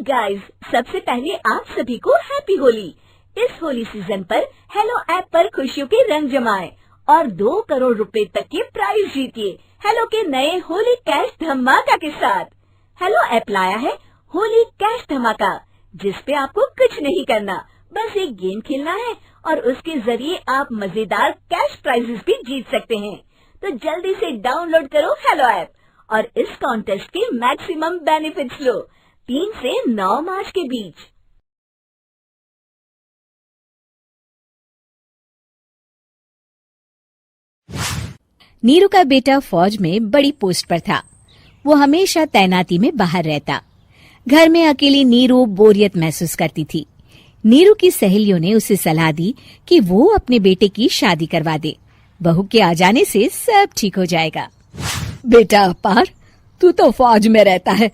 Guys, सबसे पहले आप सभी को हैप्पी होली। इस होली सीजन पर हेलो ऐप पर खुशियों के रंग जमाएं और 2 करोड़ रुपए तक के प्राइज जीतिए हेलो के नए होली कैश धमाका के साथ। हेलो ऐप लाया है होली कैश धमाका, जिस पे आपको कुछ नहीं करना, बस एक गेम खेलना है और उसके जरिए आप मजेदार कैश प्राइजेस भी जीत सकते हैं। तो जल्दी से डाउनलोड करो हेलो ऐप और इस कॉन्टेस्ट के मैक्सिमम बेनिफिट्स लो 3 से 9 मार्च के बीच। नीरू का बेटा फौज में बड़ी पोस्ट पर था। वो हमेशा तैनाती में बाहर रहता। घर में अकेली नीरू बोरियत महसूस करती थी। नीरू की सहेलियों ने उसे सलाह दी कि वो अपने बेटे की शादी करवा दे। बहू के आ जाने से सब ठीक हो जाएगा। बेटा अपार, तू तो फौज में रहता है,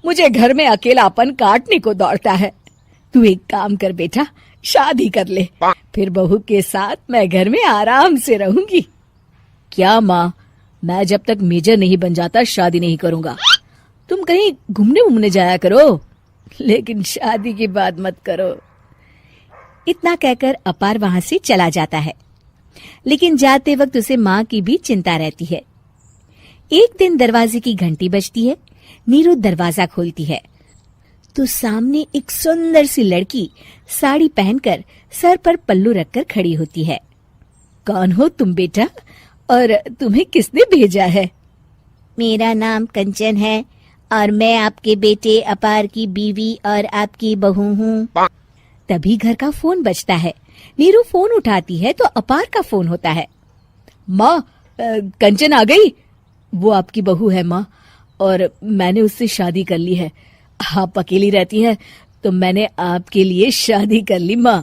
मुझे घर में अकेलापन काटने को दौड़ता है। तू एक काम कर बेटा, शादी कर ले, फिर बहू के साथ मैं घर में आराम से रहूंगी। क्या माँ, मैं जब तक मेजर नहीं बन जाता शादी नहीं करूंगा। तुम कहीं घूमने जाया करो, लेकिन शादी की बात मत करो। इतना कहकर अपार वहां से चला जाता है, लेकिन जाते वक्त उसे माँ की भी चिंता रहती है। एक दिन दरवाजे की घंटी बजती है। नीरू दरवाजा खोलती है तो सामने एक सुंदर सी लड़की साड़ी पहनकर सर पर पल्लू रखकर खड़ी होती है। कौन हो तुम बेटा, और तुम्हें किसने भेजा है? मेरा नाम कंचन है और मैं आपके बेटे अपार की बीवी और आपकी बहू हूँ। तभी घर का फोन बजता है। नीरू फोन उठाती है तो अपार का फोन होता है। माँ, कंचन आ गई। वो आपकी बहू है माँ, और मैंने उससे शादी कर ली है। आप अकेली रहती हैं तो मैंने आपके लिए शादी कर ली माँ।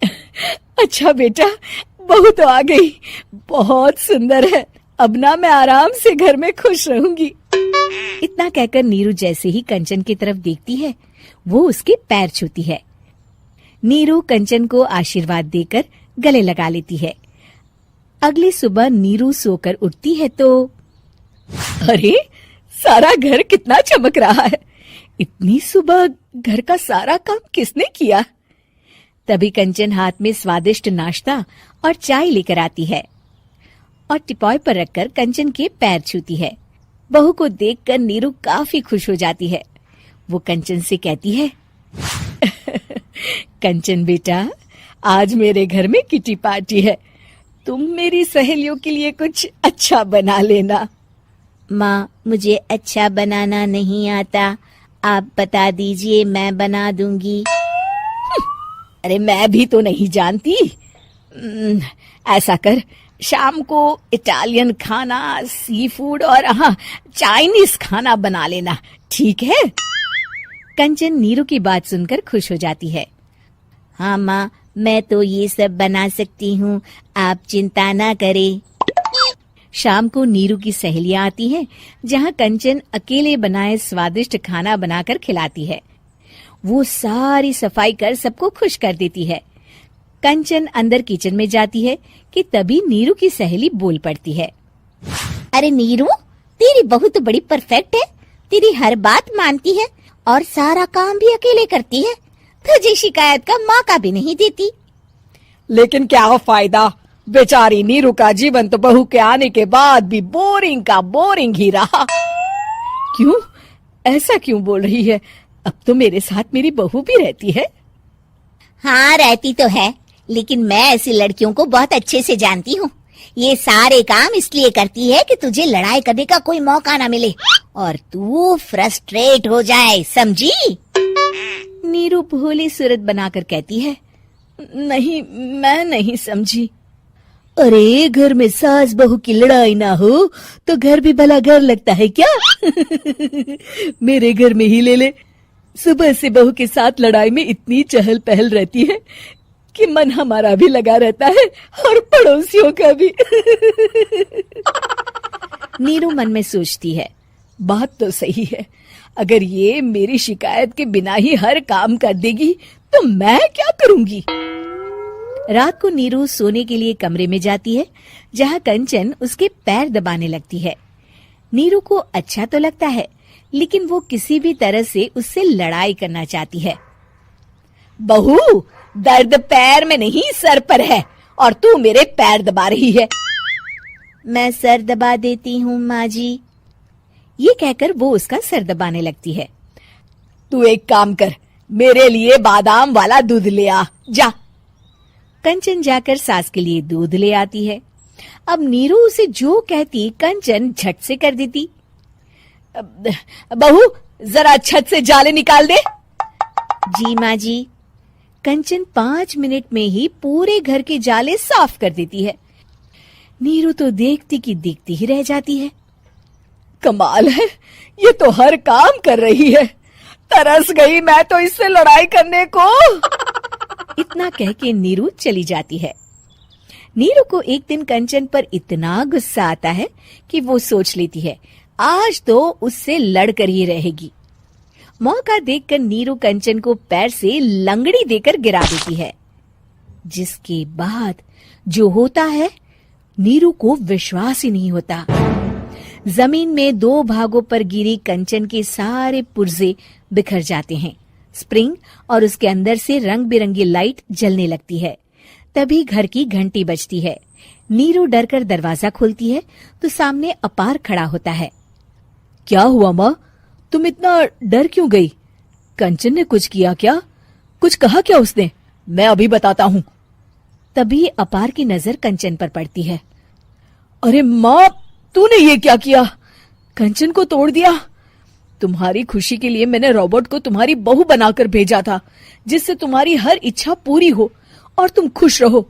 अच्छा बेटा, बहू तो आ गई, बहुत सुंदर है। अब ना मैं आराम से घर में खुश रहूंगी। इतना कहकर नीरू जैसे ही कंचन की तरफ देखती है, वो उसके पैर छूती है। नीरू कंचन को आशीर्वाद देकर गले लगा लेती है। अगली सुबह नीरू सोकर उठती है तो अरे, सारा घर कितना चमक रहा है। इतनी सुबह घर का सारा काम किसने किया? तभी कंचन हाथ में स्वादिष्ट नाश्ता और चाय लेकर आती है और टिपॉय पर रखकर कंचन के पैर छूती है। बहू को देखकर नीरू काफी खुश हो जाती है। वो कंचन से कहती है, कंचन बेटा, आज मेरे घर में किटी पार्टी है। तुम मेरी सहेलियों के लिए कुछ अच्छा बना लेना। माँ, मुझे अच्छा बनाना नहीं आता, आप बता दीजिए, मैं बना दूंगी। अरे मैं भी तो नहीं जानती। ऐसा कर, शाम को इटालियन खाना, सी फूड और हाँ, चाइनीज खाना बना लेना, ठीक है? कंचन नीरू की बात सुनकर खुश हो जाती है। हाँ माँ, मैं तो ये सब बना सकती हूँ, आप चिंता ना करें। शाम को नीरू की सहेलियां आती हैं, जहाँ कंचन अकेले बनाए स्वादिष्ट खाना बनाकर खिलाती है। वो सारी सफाई कर सबको खुश कर देती है। कंचन अंदर किचन में जाती है कि तभी नीरू की सहेली बोल पड़ती है। अरे नीरू, तेरी बहू तो बड़ी परफेक्ट है, तेरी हर बात मानती है और सारा काम भी अकेले करती है, तुझे शिकायत का मौका भी नहीं देती। लेकिन क्या फायदा, बेचारी नीरू का जीवन तो बहू के आने के बाद भी बोरिंग का बोरिंग ही रहा। क्यों, ऐसा क्यों बोल रही है? अब तो मेरे साथ मेरी बहू भी रहती है। हाँ, रहती तो है, लेकिन मैं ऐसी लड़कियों को बहुत अच्छे से जानती हूँ। ये सारे काम इसलिए करती है कि तुझे लड़ाई करने का कोई मौका ना मिले और तू फ्रस्ट्रेट हो जाए, समझी? नीरू भोली सूरत बनाकर कहती है, नहीं, मैं नहीं समझी। अरे, घर में सास बहू की लड़ाई ना हो तो घर भी भला घर लगता है क्या? मेरे घर में ही ले ले। सुबह से बहू के साथ लड़ाई में इतनी चहल पहल रहती है कि मन हमारा भी लगा रहता है और पड़ोसियों का भी। नीरू मन में सोचती है, बात तो सही है। अगर ये मेरी शिकायत के बिना ही हर काम कर देगी तो मैं क्या करूंगी? रात को नीरू सोने के लिए कमरे में जाती है, जहाँ कंचन उसके पैर दबाने लगती है। नीरू को अच्छा तो लगता है, लेकिन वो किसी भी तरह से उससे लड़ाई करना चाहती है। बहू, दर्द पैर में नहीं सर पर है और तू मेरे पैर दबा रही है। मैं सर दबा देती हूँ माँ जी। ये कहकर वो उसका सर दबाने लगती है। तू एक काम कर, मेरे लिए बादाम वाला दूध ले आ, जा। कंचन जाकर सास के लिए दूध ले आती है। अब नीरू उसे जो कहती कंचन झट से कर देती। बहू, जरा छत से जाले निकाल दे। जी माँ जी। कंचन 5 मिनट में ही पूरे घर के जाले साफ कर देती है। नीरू तो देखती की देखती ही रह जाती है। कमाल है, ये तो हर काम कर रही है। तरस गई मैं तो इससे लड़ाई करने को। इतना कह के नीरू चली जाती है। नीरू को एक दिन कंचन पर इतना गुस्सा आता है कि वो सोच लेती है आज तो उससे लड़कर ही रहेगी। मौका देखकर नीरू कंचन को पैर से लंगड़ी देकर गिरा देती है, जिसके बाद जो होता है नीरू को विश्वास ही नहीं होता। जमीन में 2 भागों पर गिरी कंचन के सारे पुर्जे बिखर जाते हैं। स्प्रिंग और उसके अंदर से रंग बिरंगी लाइट जलने लगती है। तभी घर की घंटी बजती है। नीरू डरकर दरवाजा खोलती है तो सामने अपार खड़ा होता है। क्या हुआ माँ, तुम इतना डर क्यों गई? कंचन ने कुछ किया क्या? कुछ कहा क्या उसने? मैं अभी बताता हूँ। तभी अपार की नजर कंचन पर पड़ती है। अरे माँ, तूने ये क्या किया? कंचन को तोड़ दिया। तुम्हारी खुशी के लिए मैंने रॉबर्ट को तुम्हारी बहू बनाकर भेजा था, जिससे तुम्हारी हर इच्छा पूरी हो और तुम खुश रहो।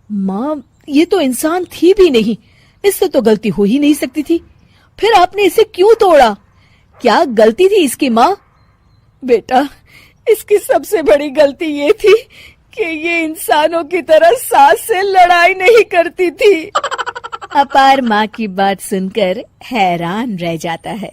माँ, ये तो इंसान थी भी नहीं, इससे तो गलती हो ही नहीं सकती थी। फिर आपने इसे क्यों तोड़ा? क्या गलती थी इसकी माँ? बेटा, इसकी सबसे बड़ी गलती ये थी कि ये इंसानों की तरह सास से लड़ाई नहीं करती थी। अपार माँ की बात सुनकर हैरान रह जाता है।